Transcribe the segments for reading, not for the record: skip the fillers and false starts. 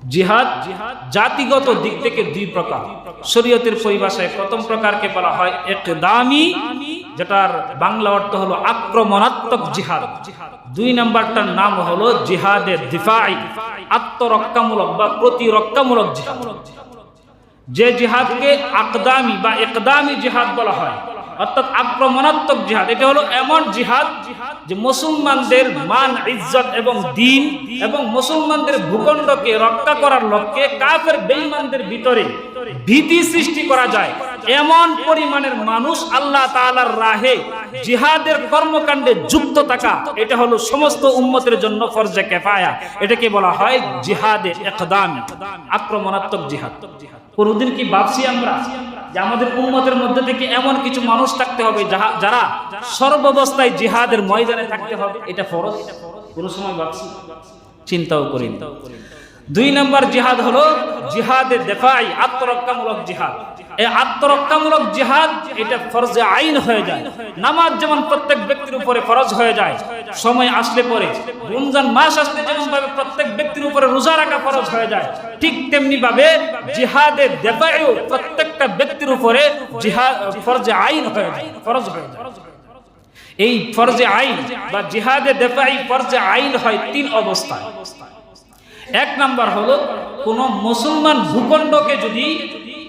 জিহাদ জাতিগত দিক থেকে দুই প্রকার। শরীয়তের পরিভাষায় প্রথম প্রকারকে বলা হয় ইকদামি, যেটার বাংলা অর্থ হলো আক্রমণাত্মক জিহাদ। দুই নাম্বারটার নাম হলো জিহাদে দিফাই, আত্মরক্ষামূলক বা প্রতিরক্ষামূলক জিহাদ। যে জিহাদকে আকদামি বা ইকদামি জিহাদ বলা হয়, অর্থাৎ আক্রমণাত্মক জিহাদ, এটা হলো এমন জিহাদ যে মুসলমানদের মান, ইজ্জত এবং দ্বীন এবং মুসলমানদের ভূখণ্ডকে রক্ষা করার লক্ষ্যে কাফের বেঈমানদের ভিতরে ভীতি সৃষ্টি করা যায় এমন পরিমাণের মানুষ আল্লাহ তাআলার রাহে জিহাদের কর্মকাণ্ডে যুক্ত থাকা, এটা হলো সমস্ত উম্মতের জন্য ফরজে কিফায়া। এটাকে বলা হয় জিহাদে ইকদামি, আক্রমণাত্মক জিহাদ। কোনদিন কি ভাবছি আমরা যে আমাদের উম্মতের মধ্যে থেকে এমন কিছু মানুষ থাকতে হবে যারা সর্বাবস্থায় জিহাদের ময়দানে থাকতে হবে? এটা ফরজ। কোন সময় ভাবছি? চিন্তাও করিনি। দুই নম্বর জিহাদ হলো জিহাদে দিফাই, আত্মরক্ষামূলক জিহাদ। এই আত্মরক্ষামূলক জিহাদ এটা ফরজে আইন হয়ে যায়। নামাজ যেমন প্রত্যেক ব্যক্তির উপরে ফরজ হয়ে যায় সময় আসলে পরে, রমজান মাস আসলে যেমন ভাবে প্রত্যেক ব্যক্তির উপরে রোজা রাখা ফরজ হয়ে যায়, ঠিক তেমনি ভাবে জিহাদে দিফাইও প্রত্যেকটা ব্যক্তির উপরে জিহাদ ফরজে আইন হয়ে যায়, ফরজ হয়ে যায়। এই ফরজে আইন বা জিহাদে দিফাই ফরজে আইন হয় তিন অবস্থায়। এক নাম্বার হলো কোন মুসলমান ভূখণ্ডকে যদি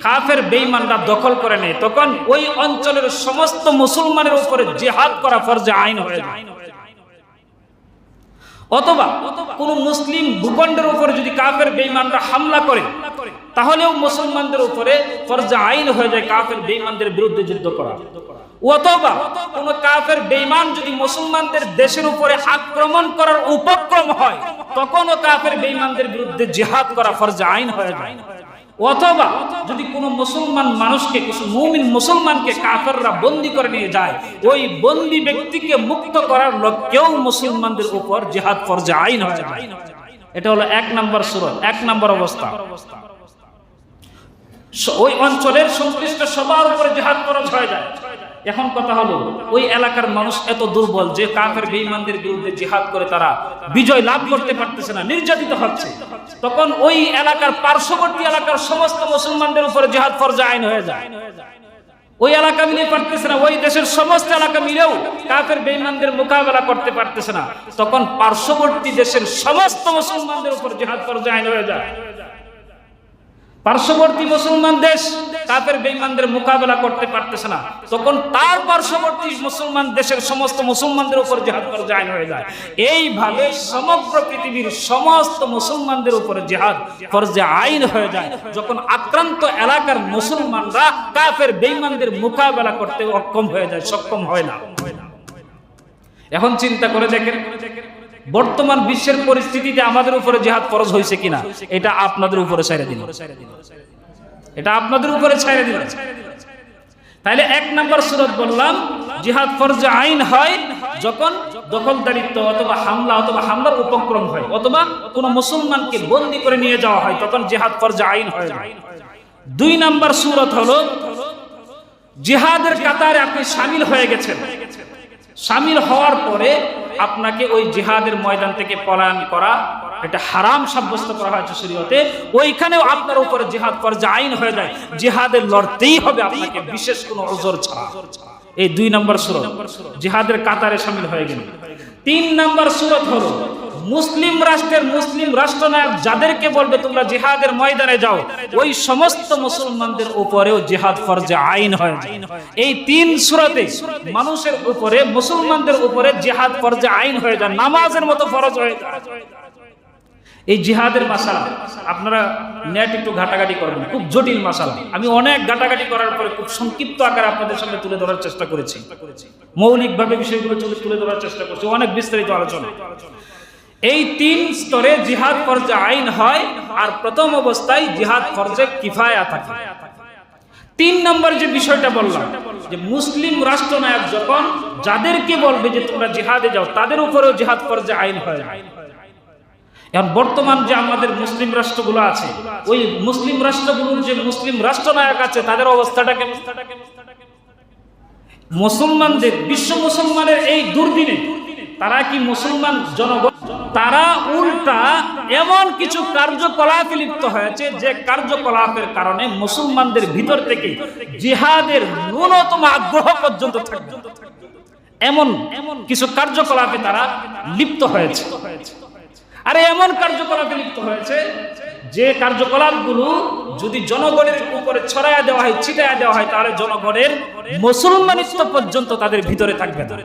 কাফের বেঈমানরা দখল করে নেয়, তখন ওই অঞ্চলের সমস্ত মুসলমানের উপরে জিহাদ করা ফরজে আইন হয়ে যায়। অথবা কোন মুসলিম ভূখণ্ডের উপরে যদি কাফের বেঈমানরা হামলা করে, তাহলেও মুসলমানদের উপরে ফরজে আইন হয়ে যায় কাফের বেঈমানদের বিরুদ্ধে যুদ্ধ করা। অথবা কোন কাফের বেঈমান যদি মুসলমানদের দেশের উপরে আক্রমণ করার উপক্রম হয়, তখনও কাফের বেঈমানদের বিরুদ্ধে জিহাদ করা ফরজে আইন হয়ে যায়। অথবা যদি কোনো মুসলমান মানুষকে, কিছু মুমিন মুসলমানকে কাফেররা বন্দী করে নিয়ে যায়, ওই বন্দী ব্যক্তিকে মুক্ত করার লক্ষ্যেও মুসলমানদের উপর জিহাদ ফরজে আইন হয়ে যায়। এটা হলো এক নম্বর সূরত, এক নম্বর অবস্থা। ওই অঞ্চলের সংশ্লিষ্ট সবার উপরে জিহাদ ফরজ হয়ে যায়। এখন কথা হলো, ওই এলাকার মানুষ এত দুর্বল যে কাফের বেঈমানদের বিরুদ্ধে জিহাদ করে তারা বিজয় লাভ করতে পারতেছে না, নির্যাতিত হচ্ছে, তখন ওই এলাকার পার্শ্ববর্তী এলাকার সমস্ত মুসলমানদের উপরে জিহাদ ফরজে আইন হয়ে যায়। ওই এলাকা মিলে পারতেছে না, ওই দেশের সমস্ত এলাকা মিলেও কাফের বেঈমানদের মোকাবেলা করতে পারতেছে না, তখন পার্শ্ববর্তী দেশের সমস্ত মুসলমানদের উপর জিহাদ ফরজে আইন হয়ে যায়। পার্শ্ববর্তী মুসলমান দেশ কাফের বেঈমানদের মোকাবেলা করতে পারতেছে না, তখন তার পার্শ্ববর্তী মুসলমান দেশের সমস্ত মুসলমানদের উপর জিহাদ ফরজে আইন হয়ে যায়। এইভাবে সমগ্র পৃথিবীর সমস্ত মুসলমানদের উপর জিহাদ ফরজে আইন হয়ে যায় যখন আক্রান্ত এলাকার মুসলমানরা কাফের বেঈমানদের মোকাবেলা করতে অক্ষম হয়ে যায়, সক্ষম হয় না। এখন চিন্তা করে দেখেন, বর্তমান বিশ্বের পরিস্থিতিতে আমাদের উপরে জিহাদ ফরজ হয়েছে কিনা? এটা আপনাদের উপরে ছেড়ে দিন, এটা আপনাদের উপরে ছেড়ে দিন। তাহলে এক নাম্বার সূরত বললাম, জিহাদ ফরজে আইন হয় যখন দখলদারিত্ব অথবা হামলা অথবা হামলার উপক্রম হয়, অথবা কোনো মুসলমানকে বন্দী করে নিয়ে যাওয়া হয়, তখন জিহাদ ফরজে আইন হয়ে যায়। দুই নাম্বার সূরত হলো জিহাদের কাতারে আপনি শামিল হয়ে গেছেন, শামিল হওয়ার পরে আপনাকে ওই জিহাদের ময়দান থেকে পলায়ন করা এটা হারাম সাব্যস্ত করা হয়েছে শরীয়তে, ওইখানেও আপনার উপরে জিহাদ ফরজে আইন হয়ে যায়, জিহাদে লড়তেই হবে আপনাকে বিশেষ কোনো ওজর ছাড়া। এই দুই নম্বর সূরত জিহাদের কাতারে শামিল হয়ে গেল। তিন নম্বর সূরত হলো মুসলিম রাষ্ট্রের মুসলিম রাষ্ট্রনায়ক যাদেরকে বলবে তোমরা জিহাদের ময়দানে যাও, ওই সমস্ত মুসলমানদের উপরেও জিহাদ ফরজে আইন হয়ে যায়। এই তিন সূরতে মানুষের উপরে, মুসলমানদের উপরে জিহাদ ফরজে আইন হয়ে যায়, নামাজের মতো ফরজ হয়ে যায়। এই জিহাদের মাসালা আপনারা নেট একটু ঘাটাঘাটি করবেন, খুব জটিল মাসালা। আমি অনেক ঘাটাঘাটি করার পরে খুব সংক্ষিপ্ত আকারে আপনাদের সামনে তুলে ধরার চেষ্টা করেছি, মৌলিকভাবে বিষয়গুলো তুলে ধরার চেষ্টা করছি, অনেক বিস্তারিত আলোচনা। এই তিন স্তরে জিহাদ ফরজে আইন হয়, আর প্রথম অবস্থায় জিহাদ ফরজে কিফায়া থাকে। তিন নম্বর যে বিষয়টা বললাম, যে মুসলিম রাষ্ট্রনায়ক যখন যাদেরকে বলবে যে তোমরা জিহাদে যাও, তাদের উপরেও জিহাদ ফরজে আইন হয়। এখন বর্তমান যে আমাদের মুসলিম রাষ্ট্রগুলো আছে, ওই মুসলিম রাষ্ট্রগুলোর যে মুসলিম রাষ্ট্রনায়ক আছে, তাদের অবস্থাটা কেমন? মুসলমানদের, বিশ্ব মুসলমানের এই দুর্দিনে তারা কি মুসলমান জনগণ? তারা উল্টা এমন কিছু কার্যকলাপে লিপ্ত হয়েছে যে কার্যকলাপের কারণে মুসলমানদের ভিতর থেকে জিহাদের ন্যূনতম আগ্রহ পর্যন্ত থাকবে, এমন কিছু কার্যকলাপে তারা লিপ্ত হয়েছে। আরে এমন কার্যকলাপে লিপ্ত হয়েছে যে কার্যকলাপগুলো যদি জনগণের উপরে ছড়ায়া দেওয়া হয়, ছিটায়া দেওয়া হয়, তাহলে জনগণের মুসলমানিত্ব পর্যন্ত তাদের ভিতরে থাকবে না।